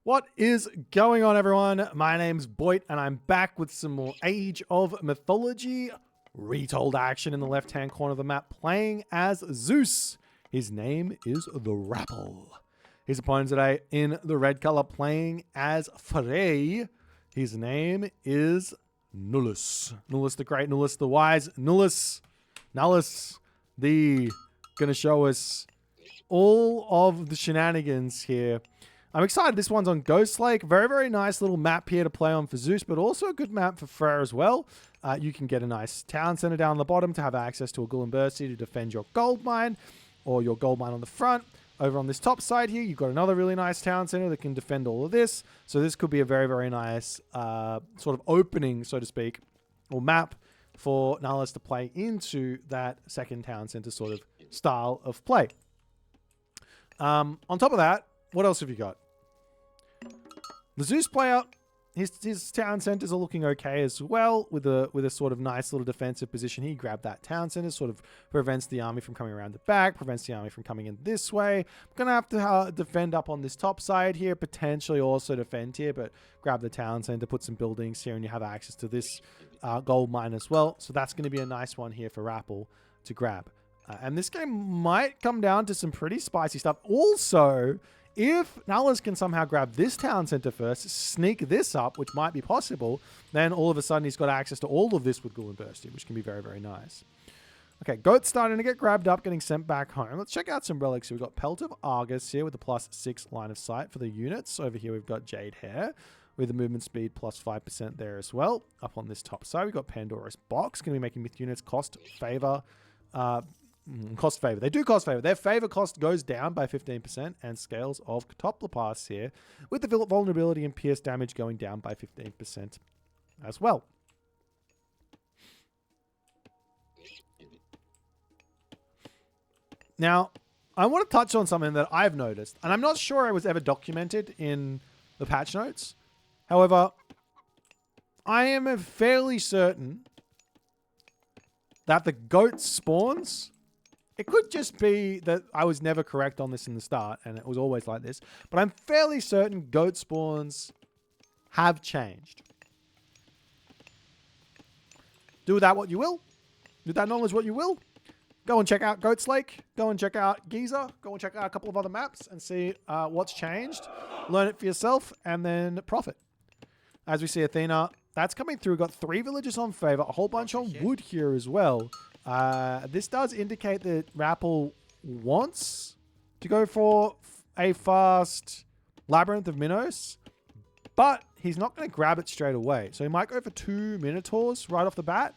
What is going on, everyone? My name's Boit, and I'm back with some more Age of Mythology retold action in the left-hand corner of the map, playing as Zeus. His name is the Rapple. His opponent today in the red color, playing as Freyr. His name is Nullus. Nullus the Great, Nullus the Wise, Nullus, gonna show us all of the shenanigans here. I'm excited. This one's on Ghost Lake. Very, very nice little map here to play on for Zeus, but also a good map for Freyr as well. You can get a nice town center down the bottom to have access to a Gullimbursi to defend your gold mine, or your gold mine on the front. Over on this top side here, you've got another really nice town center that can defend all of this. So this could be a very, very nice sort of opening, so to speak, or map for Nullus to play into that second town center sort of style of play. On top of that, what else have you got? The Zeus player, his town centers are looking okay as well, with a sort of nice little defensive position. He grabbed that town center, sort of prevents the army from coming around the back, prevents the army from coming in this way. I'm going to have to defend up on this top side here, potentially also defend here, but grab the town center, put some buildings here, and you have access to this gold mine as well. So that's going to be a nice one here for Rapple to grab. And this game might come down to some pretty spicy stuff. Also, if Nullus can somehow grab this town center first, sneak this up, which might be possible, then all of a sudden he's got access to all of this with Gullimbursi, which can be very, very nice. Okay, Goat's starting to get grabbed up, getting sent back home. Let's check out some relics. We've got Pelt of Argus here with the +6 line of sight for the units. Over here we've got Jade Hair with the movement speed +5% there as well. Up on this top side, we've got Pandora's Box, going to be making myth units cost favor. Cost favor. They do cost favor. Their favor cost goes down by 15%, and scales of Catoplopas here with the vulnerability and pierce damage going down by 15% as well. Now, I want to touch on something that I've noticed, and I'm not sure it was ever documented in the patch notes. However, I am fairly certain that the goat spawns, it could just be that I was never correct on this in the start, and it was always like this, but I'm fairly certain goat spawns have changed. Do with that what you will. Do with that knowledge what you will. Go and check out Goat's Lake. Go and check out Giza. Go and check out a couple of other maps and see what's changed. Learn it for yourself and then profit. As we see Athena, that's coming through. We've got 3 villages on favor, a whole bunch on wood here as well. This does indicate that Rapple wants to go for a fast Labyrinth of Minos, but he's not going to grab it straight away. So he might go for 2 Minotaurs right off the bat,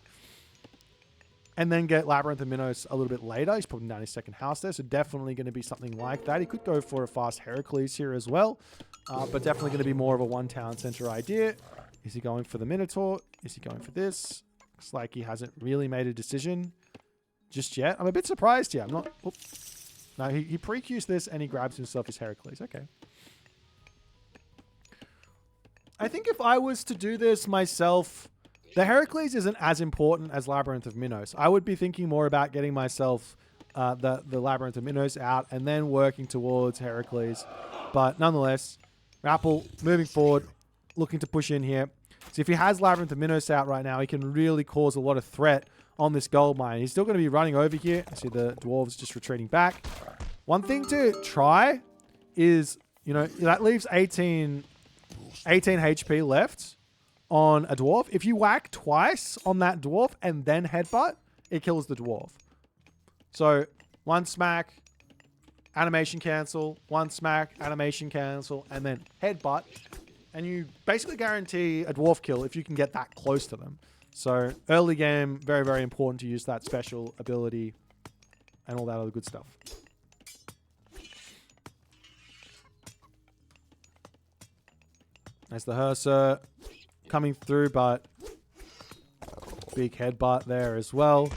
and then get Labyrinth of Minos a little bit later. He's putting down his second house there, so definitely going to be something like that. He could go for a fast Heracles here as well, but definitely going to be more of a one town center idea. Is he going for the Minotaur? Is he going for this? Looks like he hasn't really made a decision just yet. I'm a bit surprised here. I'm not... Oops. No, he pre-queues this and he grabs himself his Heracles. Okay. I think if I was to do this myself, the Heracles isn't as important as Labyrinth of Minos. I would be thinking more about getting myself the Labyrinth of Minos out and then working towards Heracles. But nonetheless, Rapple moving forward, looking to push in here. So if he has Labyrinth of Minos out right now, he can really cause a lot of threat on this gold mine. He's still going to be running over here. I see the dwarves just retreating back. One thing to try is, you know, that leaves 18 HP left on a dwarf. If you whack twice on that dwarf and then headbutt, it kills the dwarf. So one smack, animation cancel, one smack, animation cancel, and then headbutt. And you basically guarantee a dwarf kill if you can get that close to them. So early game, very, very important to use that special ability and all that other good stuff. There's the Hersa coming through, but big headbutt there as well.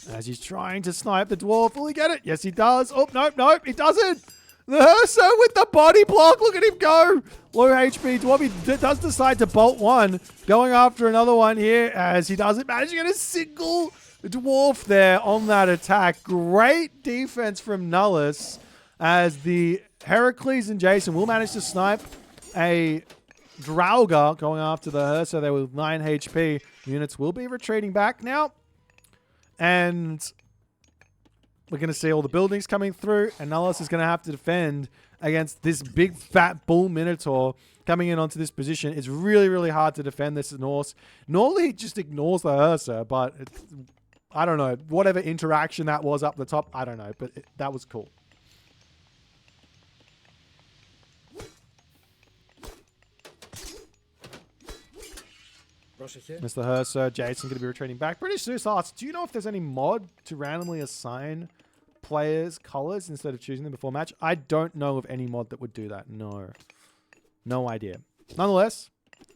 As he's trying to snipe the dwarf. Will he get it? Yes, he does. Oh, nope, he doesn't. The Hersa with the body block. Look at him go. Low HP dwarf. He does decide to bolt one. Going after another one here as he doesn't manage to get a single dwarf there on that attack. Great defense from Nullus as the Heracles and Jason will manage to snipe a Draugr going after the Ursa there with 9 HP. Units will be retreating back now. And we're going to see all the buildings coming through. And Nullus is going to have to defend against this big fat bull Minotaur coming in onto this position. It's really, really hard to defend this Norse. Normally he just ignores the Ursa, but I don't know. Whatever interaction that was up the top, I don't know. But that was cool. Mr. Herser, Jason going to be retreating back. British Zeus asks, do you know if there's any mod to randomly assign players colors instead of choosing them before match? I don't know of any mod that would do that. No. No idea. Nonetheless,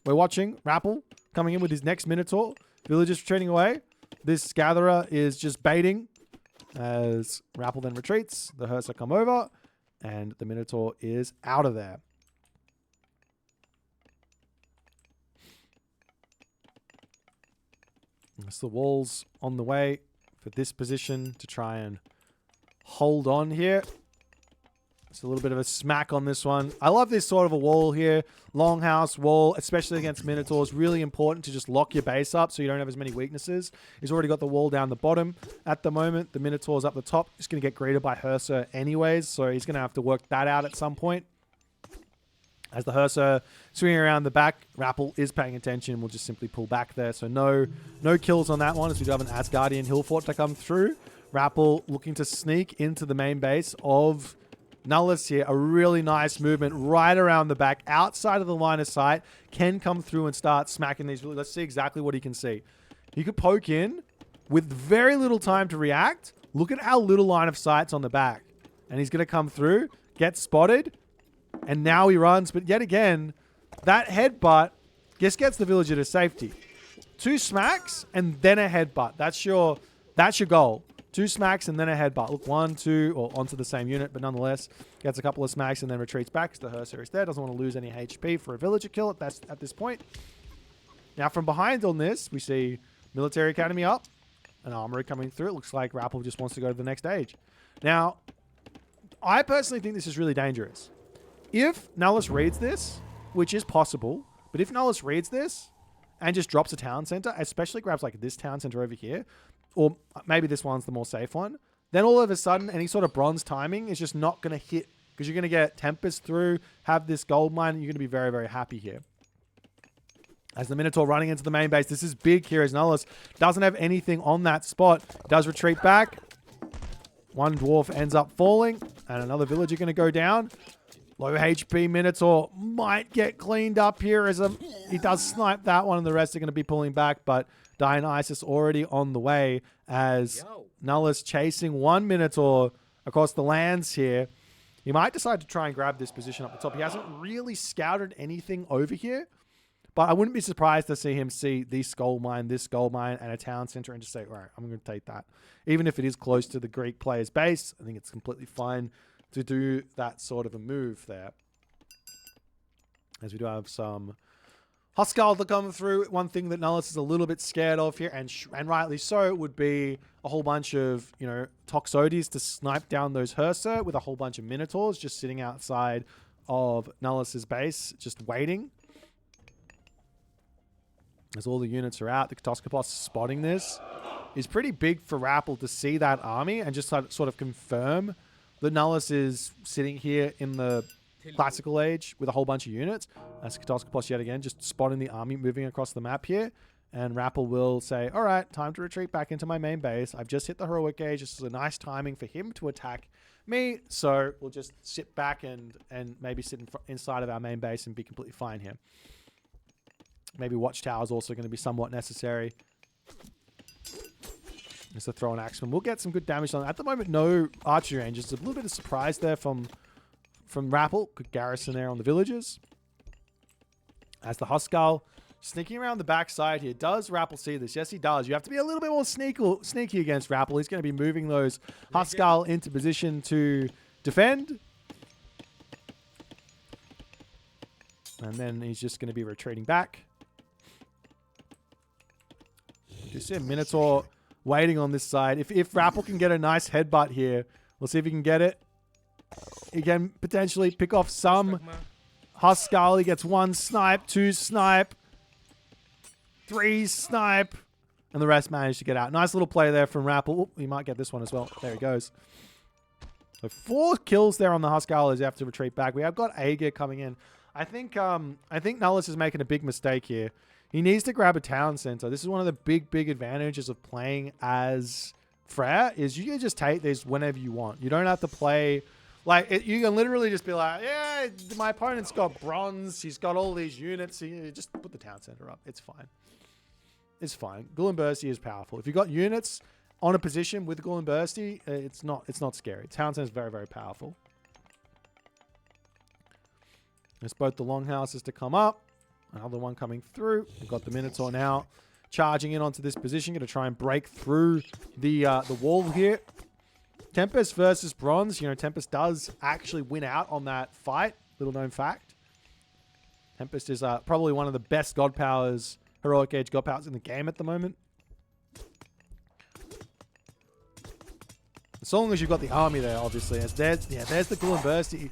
we're watching Rappel coming in with his next Minotaur. Villagers retreating away. This Gatherer is just baiting as Rappel then retreats. The Herser come over and the Minotaur is out of there. It's the walls on the way for this position to try and hold on here. It's a little bit of a smack on this one. I love this sort of a wall here. Longhouse wall, especially against Minotaurs. Really important to just lock your base up so you don't have as many weaknesses. He's already got the wall down the bottom at the moment. The Minotaur's up the top. He's going to get greeted by Herser anyways, so he's going to have to work that out at some point. As the Herser swinging around the back, Rappel is paying attention and will just simply pull back there. So no kills on that one as we do have an Asgardian hill fort to come through. Rappel looking to sneak into the main base of Nullus here. A really nice movement right around the back, outside of the line of sight. Can come through and start smacking these. Let's see exactly what he can see. He could poke in with very little time to react. Look at how little line of sight's on the back. And he's going to come through, get spotted. And now he runs, but yet again, that headbutt just gets the villager to safety. 2 smacks and then a headbutt. That's your goal. 2 smacks and then a headbutt. Look, 1, 2, or onto the same unit, but nonetheless, gets a couple of smacks and then retreats back because the Herser is there. Doesn't want to lose any HP for a villager kill at this point. Now, from behind on this, we see Military Academy up, an armory coming through. It looks like Rappel just wants to go to the next stage. Now, I personally think this is really dangerous. If Nullus reads this, which is possible, but if Nullus reads this and just drops a town center, especially grabs like this town center over here, or maybe this one's the more safe one, then all of a sudden any sort of bronze timing is just not going to hit because you're going to get Tempest through, have this gold mine, and you're going to be very, very happy here. As the Minotaur running into the main base, this is big here as Nullus doesn't have anything on that spot, does retreat back. One dwarf ends up falling, and another villager going to go down. Low HP Minotaur might get cleaned up here as he does snipe that one, and the rest are going to be pulling back, but Dionysus already on the way as Nullus chasing one Minotaur across the lands here. He might decide to try and grab this position up the top. He hasn't really scouted anything over here, but I wouldn't be surprised to see him see this gold mine, and a town center and just say, all right, I'm going to take that. Even if it is close to the Greek player's base, I think it's completely fine to do that sort of a move there. As we do have some Huskarl to come through. One thing that Nullus is a little bit scared of here, and rightly so, would be a whole bunch of, Toxotes to snipe down those Herser with a whole bunch of Minotaurs just sitting outside of Nullus's base, just waiting. As all the units are out, the Katoskopos spotting this is pretty big for Rappel to see that army and just sort of confirm that Nullus is sitting here in the classical age with a whole bunch of units. As Katoskopos yet again just spotting the army moving across the map here. And Rappel will say, all right, time to retreat back into my main base. I've just hit the heroic age. This is a nice timing for him to attack me. So we'll just sit back and maybe sit inside of our main base and be completely fine here. Maybe Watchtower is also going to be somewhat necessary. Just to throw an axeman. We'll get some good damage on. At the moment, no archery range. It's a little bit of surprise there from Rappel. Good garrison there on the villagers. As the Huskarl sneaking around the backside here. Does Rappel see this? Yes, he does. You have to be a little bit more sneaky against Rappel. He's going to be moving those Huskarl into position to defend. And then he's just going to be retreating back. You see a Minotaur waiting on this side. If Rappel can get a nice headbutt here, we'll see if he can get it. He can potentially pick off some Huskarl, he gets 1 snipe, 2 snipe, 3 snipe, and the rest managed to get out. Nice little play there from Rappel. Oop, he might get this one as well. There he goes. So 4 kills there on the Huskarl as you have to retreat back. We have got Aegir coming in. I think Nullus is making a big mistake here. He needs to grab a town center. This is one of the big advantages of playing as Freyr, is you can just take these whenever you want. You don't have to play... Like, you can literally just be like, yeah, my opponent's got bronze. He's got all these units. So you just put the town center up. It's fine. It's fine. Ghoul and Bursty is powerful. If you've got units on a position with Ghoul and Bursty, it's not scary. Town center is very powerful. There's both the longhouses to come up. Another one coming through. We've got the Minotaur now charging in onto this position. Going to try and break through the wall here. Tempest versus Bronze. You know, Tempest does actually win out on that fight. Little known fact. Tempest is probably one of the best god powers, heroic age god powers in the game at the moment. So long as you've got the army there, obviously. There's the Ghoul and Bursty.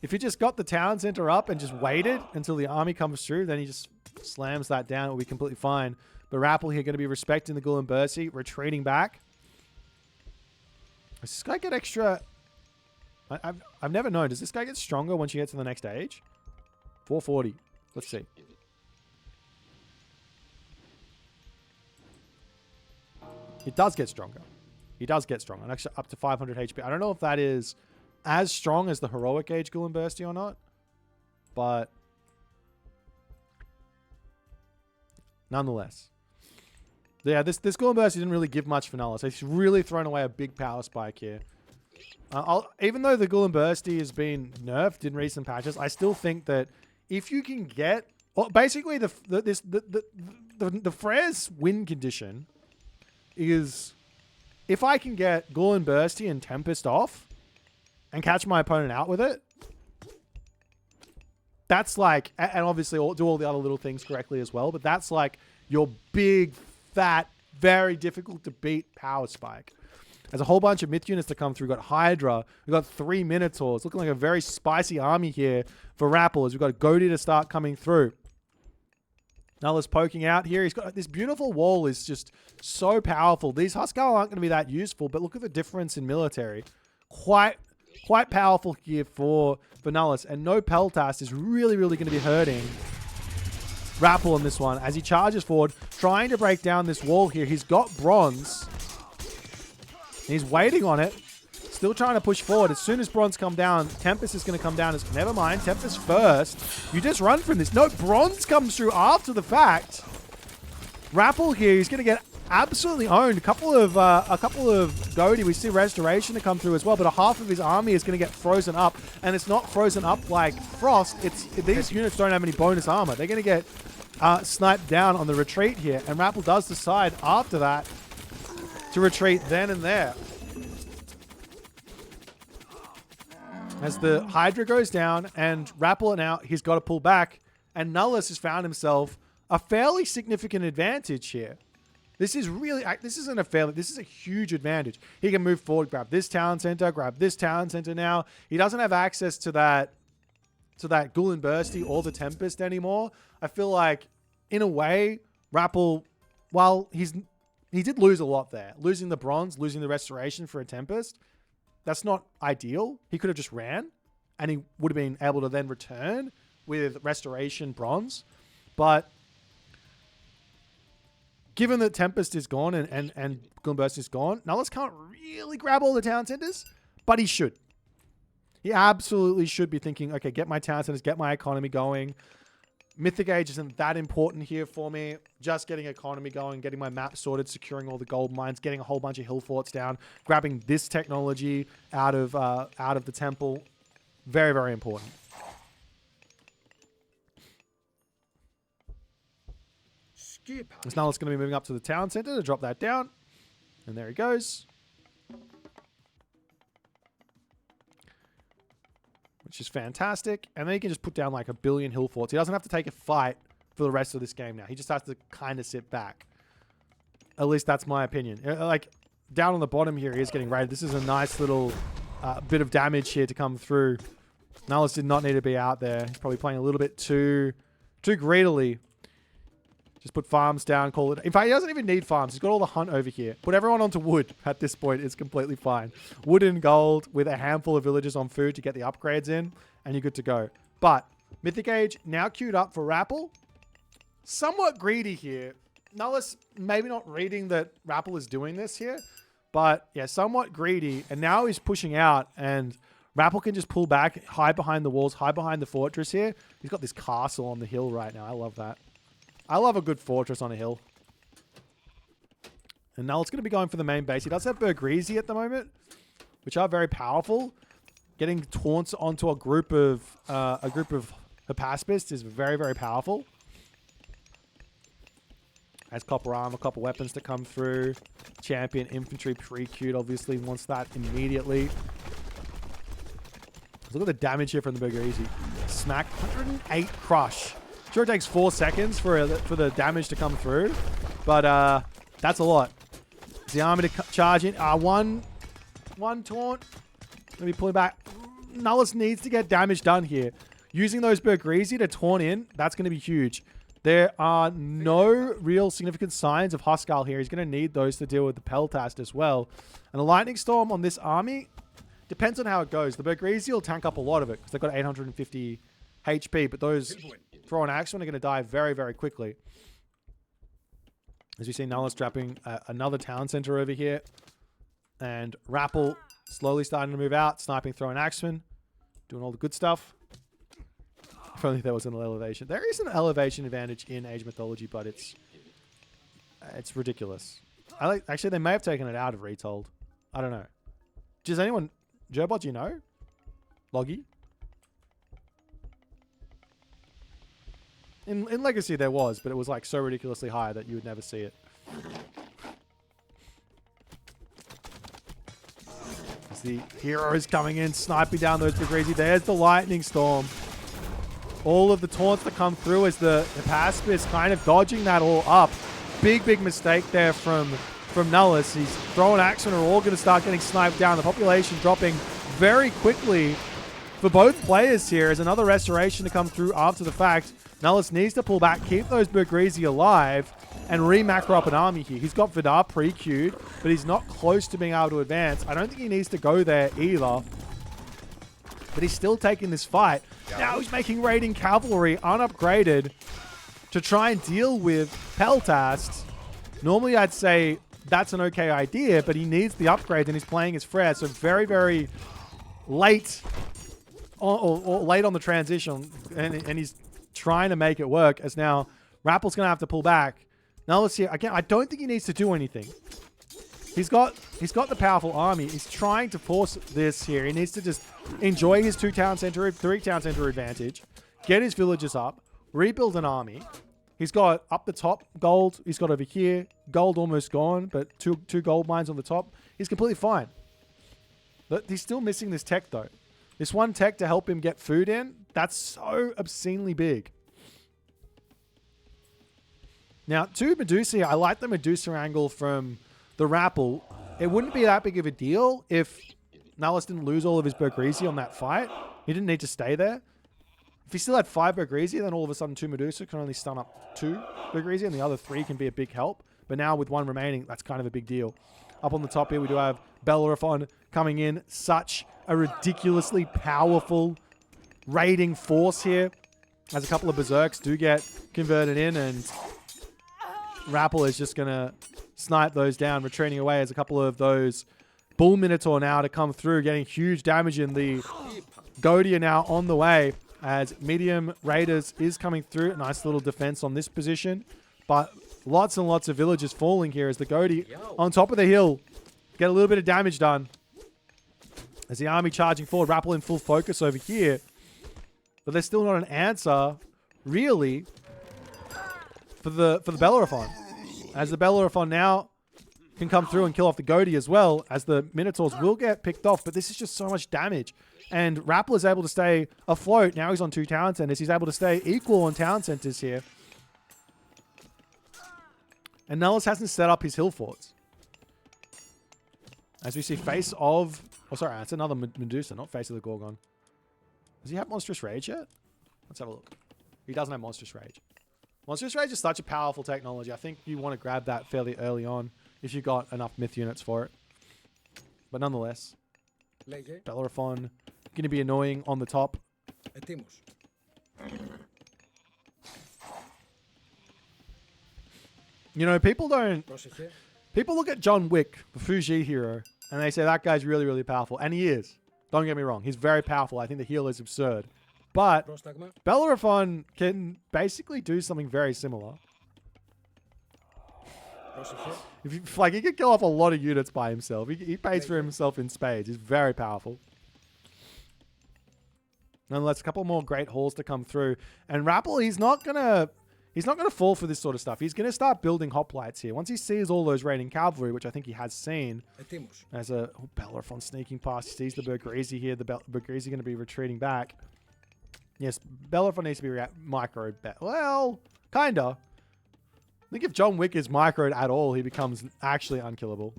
If you just got the town center up and just waited until the army comes through, then he just slams that down. It'll be completely fine. But Rappel here going to be respecting the Ghoul and Bursty, retreating back. Does this guy get extra... I've never known. Does this guy get stronger once you get to the next stage? 440. Let's see. It does get stronger. He does get stronger. And actually up to 500 HP. I don't know if that is as strong as the heroic age Ghoul and Bursty or not. But... nonetheless. Yeah, this Ghoul and Bursty didn't really give much for Nullus. He's really thrown away a big power spike here. Even though the Ghoul and Bursty has been nerfed in recent patches, I still think that if you can get... well, basically, the Freyr's win condition is... if I can get Ghoul and Bursty and Tempest off and catch my opponent out with it, that's like... and obviously do all the other little things correctly as well, but that's like your big... fat, very difficult to beat power spike. There's a whole bunch of myth units to come through. We've got Hydra. We've got 3 Minotaurs. Looking like a very spicy army here for Rappel as we've got a Goaty to start coming through. Nullus poking out here. He's got this beautiful wall is just so powerful. These Huskarl aren't going to be that useful, but look at the difference in military. Quite powerful here for Nullus. And no Peltas is really going to be hurting Rappel on this one as he charges forward, trying to break down this wall here. He's got bronze. He's waiting on it. Still trying to push forward. As soon as bronze come down, Tempest is going to come down. Never mind. Tempest first. You just run from this. No, bronze comes through after the fact. Rappel here, he's going to get absolutely owned. A couple of Goaty. We see Restoration to come through as well, but a half of his army is going to get frozen up, and it's not frozen up like Frost. These units don't have any bonus armor. They're going to get sniped down on the retreat here, and Rappel does decide after that to retreat then and there. As the Hydra goes down and Rappel now, he's got to pull back, and Nullus has found himself a fairly significant advantage here. This is a huge advantage. He can move forward, grab this town center now. He doesn't have access to that Ghoul and Bursty or the Tempest anymore. I feel like, in a way, Rappel, while he did lose a lot there. Losing the bronze, losing the restoration for a Tempest, that's not ideal. He could have just ran, and he would have been able to then return with restoration bronze. But given that Tempest is gone and Ghoul and Bursty is gone, Nullus can't really grab all the town centers, but he should. He absolutely should be thinking, okay, get my town centers, get my economy going. Mythic Age isn't that important here for me. Just getting economy going, getting my map sorted, securing all the gold mines, getting a whole bunch of hill forts down, grabbing this technology out of the temple. Very, very important. So now it's going to be moving up to the town center to drop that down. And there he goes. Which is fantastic. And then he can just put down like 1 billion hill forts. He doesn't have to take a fight for the rest of this game now. He just has to kind of sit back. At least that's my opinion. Like, down on the bottom here, he is getting raided. This is a nice little bit of damage here to come through Nullus did not need to be out there. He's probably playing a little bit too greedily. Just put farms down, call it. In fact, he doesn't even need farms. He's got all the hunt over here. Put everyone onto wood at this point. It's completely fine. Wood and gold with a handful of villagers on food to get the upgrades in, and you're good to go. But Mythic Age now queued up for Rappel. Somewhat greedy here. Nullus maybe not reading that Rappel is doing this here, but yeah, somewhat greedy. And now he's pushing out, and Rappel can just pull back, hide behind the walls, hide behind the fortress here. He's got this castle on the hill right now. I love that. I love a good fortress on a hill. And now it's going to be going for the main base. He does have Bergreezy at the moment, which are very powerful. Getting taunts onto a group of Hypaspists is very, very powerful. Has copper armor, copper weapons to come through. Champion infantry pre-queued obviously wants that immediately. Look at the damage here from the Bergreezy. Smack, 108 crush. Sure, it takes 4 seconds for the damage to come through, but that's a lot. It's the army to charge in. One taunt. Let me pull it back. Nullus needs to get damage done here. Using those Bergreezy to taunt in, that's going to be huge. There are no real significant signs of Huskarl here. He's going to need those to deal with the Peltast as well. And a Lightning Storm on this army depends on how it goes. The Bergreezy will tank up a lot of it because they've got 850 HP, but those Throw and Axemen are going to die very, very quickly. As we see Nullus trapping another town center over here. And Rappel slowly starting to move out, sniping Throw and Axemen, doing all the good stuff. If only there was an elevation. There is an elevation advantage in Age Mythology, but it's ridiculous. Actually, they may have taken it out of Retold. I don't know. Does anyone... Gerbot, do you know? Loggy? In Legacy there was, but it was like so ridiculously high that you would never see it. As the heroes coming in, sniping down those Bergreezy. There's the Lightning Storm. All of the taunts that come through as the Hypaspist kind of dodging that all up. Big mistake there from Nullus. He's throwing Axemen are all going to start getting sniped down. The population dropping very quickly for both players here as another restoration to come through after the fact. Nullus needs to pull back, keep those Bergreezy alive, and re-macro up an army here. He's got Vidar pre-queued, but he's not close to being able to advance. I don't think he needs to go there either. But he's still taking this fight. Now he's making raiding cavalry unupgraded to try and deal with Peltast. Normally I'd say that's an okay idea, but he needs the upgrade and he's playing as Freyr. So very, very late or late on the transition, and he's trying to make it work as now Rappel's going to have to pull back. Now let's see. Again, I don't think he needs to do anything. He's got the powerful army. He's trying to force this here. He needs to just enjoy his 3 town center advantage, get his villages up, rebuild an army. He's got up the top gold. He's got over here gold almost gone, but two gold mines on the top. He's completely fine. But he's still missing this tech though. This one tech to help him get food in, that's so obscenely big. Now, to Medusa, I like the Medusa angle from the Rappel. It wouldn't be that big of a deal if Nullus didn't lose all of his Bergreezy on that fight. He didn't need to stay there. If he still had 5 Bergreezy, then all of a sudden 2 Medusa can only stun up 2 Bergreezy, and the other 3 can be a big help. But now with 1 remaining, that's kind of a big deal. Up on the top here, we do have Bellerophon coming in. Such a ridiculously powerful raiding force here. As a couple of Berserks do get converted in, and Rappel is just going to snipe those down, retreating away as a couple of those Bull Minotaur now to come through, getting huge damage in. The Godia now on the way as medium Raiders is coming through. A nice little defense on this position, but lots and lots of villagers falling here as the Godia on top of the hill get a little bit of damage done. As the army charging forward, Rappel in full focus over here, but there's still not an answer really for the Bellerophon. As the Bellerophon now can come through and kill off the Godia as well, as the Minotaurs will get picked off, but this is just so much damage. And Rappel is able to stay afloat. Now he's on 2 town centers. He's able to stay equal on town centers here. And Nullus hasn't set up his hill forts. As we see face of... Oh, sorry, it's another Medusa, not face of the Gorgon. Does he have Monstrous Rage yet? Let's have a look. He doesn't have Monstrous Rage. Monstrous Rage is such a powerful technology. I think you want to grab that fairly early on if you got enough myth units for it. But nonetheless, Bellerophon going to be annoying on the top. You know, people look at John Wick, the Fuji hero, and they say that guy's really, really powerful. And he is. Don't get me wrong. He's very powerful. I think the heal is absurd. But Bellerophon can basically do something very similar. If you, like, he can kill off a lot of units by himself. He pays for himself in spades. He's very powerful. Nonetheless, a couple more great hauls to come through. And Rappel, he's not gonna fall for this sort of stuff. He's gonna start building hoplites here. Once he sees all those raiding cavalry, which I think he has seen. As a Bellerophon sneaking past, he sees the Bergrizi here. The Bergrizi gonna be retreating back. Yes, Bellerophon needs to be microed. Well, kinda. I think if John Wick is microed at all, he becomes actually unkillable.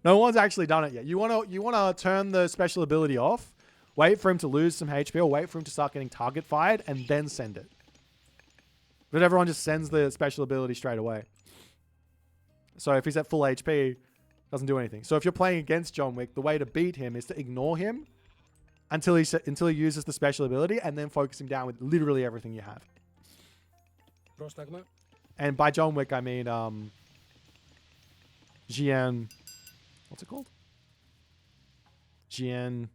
No one's actually done it yet. You wanna turn the special ability off, wait for him to lose some HP, or wait for him to start getting target fired, and then send it. But everyone just sends the special ability straight away. So if he's at full HP, doesn't do anything. So if you're playing against John Wick, the way to beat him is to ignore him until he uses the special ability, and then focus him down with literally everything you have. And by John Wick, I mean Jian. What's it called? Yang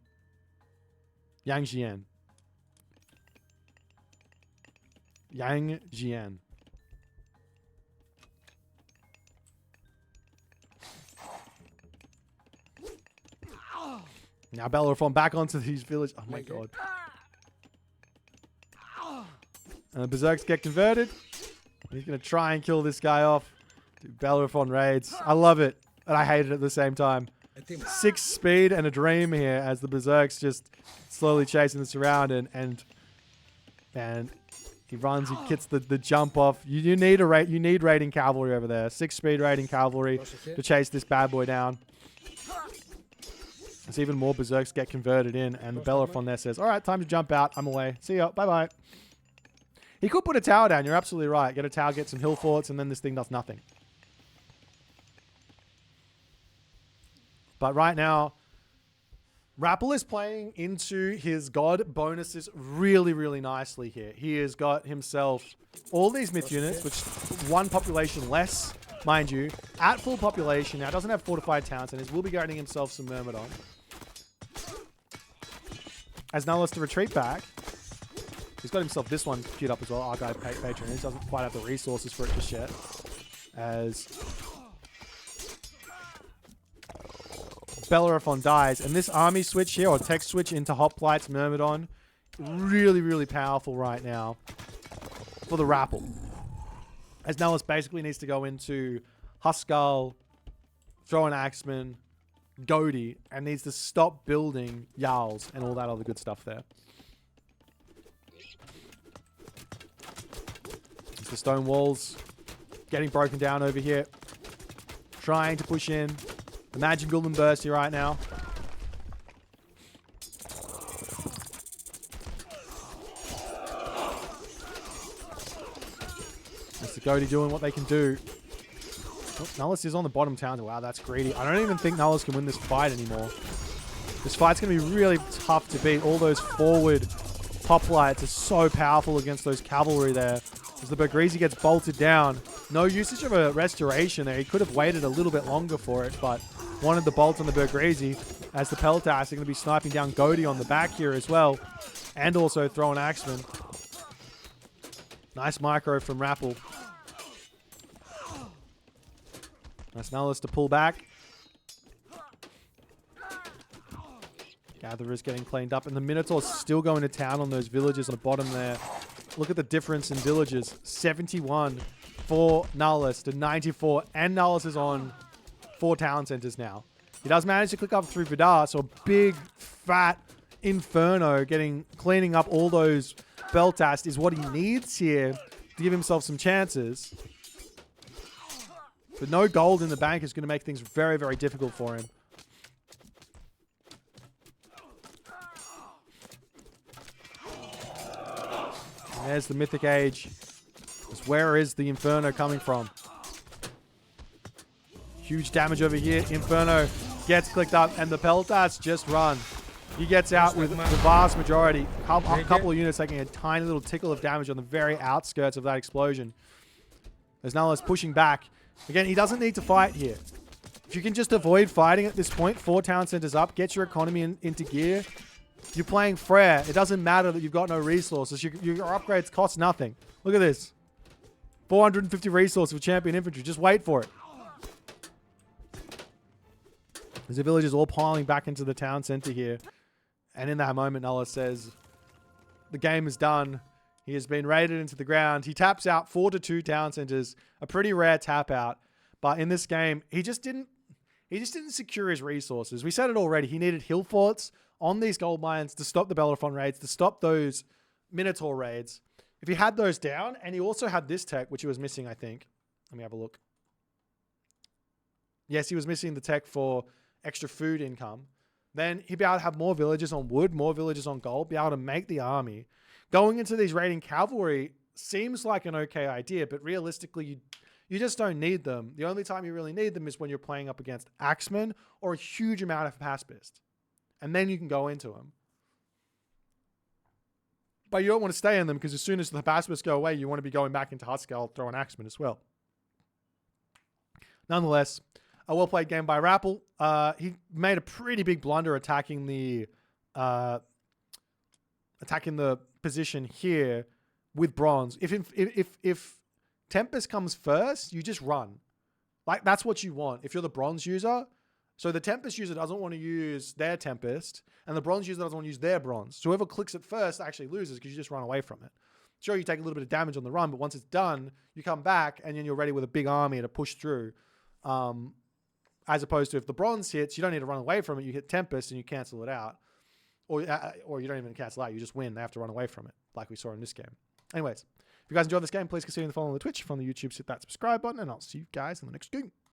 Jian. Yang Jian. Now Bellerophon back onto these village. Oh my god. And the Berserks get converted. He's going to try and kill this guy off. Dude, Bellerophon raids. I love it. And I hate it at the same time. 6 speed and a dream here as the Berserks just slowly chasing this around. And he runs, he gets the jump off. You need raiding cavalry over there. 6 speed raiding cavalry to chase this bad boy down. As even more Berserks get converted in, and the Bellerophon there says, all right, time to jump out. I'm away. See ya. Bye-bye. He could put a tower down. You're absolutely right. Get a tower, get some hill forts, and then this thing does nothing. But right now, Rappel is playing into his god bonuses really, really nicely here. He has got himself all these myth units, which 1 population less, mind you, at full population. Now, doesn't have fortified town centers. Will be getting himself some Myrmidon. As Nullus to retreat back. He's got himself this one queued up as well. Archive Patronage. Doesn't quite have the resources for it just yet. As Bellerophon dies. And this army switch here, or tech switch into Hoplites, Myrmidon, really, really powerful right now for the Rappel. As Nullus basically needs to go into Huskal, throw an Axeman, Goaty, and needs to stop building Jarls and all that other good stuff there. It's the stone walls getting broken down over here. Trying to push in. Imagine Golden Burst here right now. That's the Goaty doing what they can do. Oh, Nullus is on the bottom town. Wow, that's greedy. I don't even think Nullus can win this fight anymore. This fight's going to be really tough to beat. All those forward hoplites are so powerful against those cavalry there. As the Bergrizi gets bolted down. No usage of a restoration there. He could have waited a little bit longer for it, but wanted the bolt on the Bergrizi. As the Peltas are going to be sniping down Goaty on the back here as well. And also throw an Axeman. Nice micro from Rappel. Nice Nullus to pull back. Gatherer's getting cleaned up. And the Minotaur's still going to town on those villages on the bottom there. Look at the difference in villages. 71 for Nullus to 94. And Nullus is on 4 town centers now. He does manage to click up through Vidar. So a big, fat Inferno cleaning up all those Beltast is what he needs here to give himself some chances. But no gold in the bank is going to make things very, very difficult for him. There's the Mythic Age. Just where is the Inferno coming from? Huge damage over here. Inferno gets clicked up, and the Peltas just run. He gets out with the vast majority. A couple of units taking a tiny little tickle of damage on the very outskirts of that explosion. There's nonetheless pushing back. Again, he doesn't need to fight here. If you can just avoid fighting at this point, 4 town centers up, get your economy into gear. You're playing Freyr. It doesn't matter that you've got no resources. Your upgrades cost nothing. Look at this. 450 resources for champion infantry. Just wait for it. There's the villagers all piling back into the town center here. And in that moment, Nulla says, the game is done. He has been raided into the ground. He taps out 4-2 town centers. A pretty rare tap out. But in this game, he just didn't secure his resources. We said it already. He needed hill forts on these gold mines to stop the Bellerophon raids, to stop those Minotaur raids. If he had those down, and he also had this tech, which he was missing, I think. Let me have a look. Yes, he was missing the tech for extra food income. Then he'd be able to have more villagers on wood, more villagers on gold, be able to make the army. Going into these raiding cavalry seems like an okay idea, but realistically, you just don't need them. The only time you really need them is when you're playing up against Axemen or a huge amount of Pacifist. And then you can go into them. But you don't want to stay in them because as soon as the Pacifists go away, you want to be going back into Huskarl, throwing Axemen as well. Nonetheless, a well-played game by Rappel. He made a pretty big blunder attacking the position here with bronze. If Tempest comes first, you just run. Like, that's what you want. If you're the bronze user, so the Tempest user doesn't want to use their Tempest, and the bronze user doesn't want to use their bronze. So whoever clicks it first actually loses because you just run away from it. Sure, you take a little bit of damage on the run, but once it's done, you come back and then you're ready with a big army to push through. As opposed to if the bronze hits, you don't need to run away from it. You hit Tempest and you cancel it out. Or you don't even cancel out. You just win. They have to run away from it, like we saw in this game. Anyways, if you guys enjoyed this game, please consider following the Twitch, from the YouTube, hit that subscribe button, and I'll see you guys in the next game.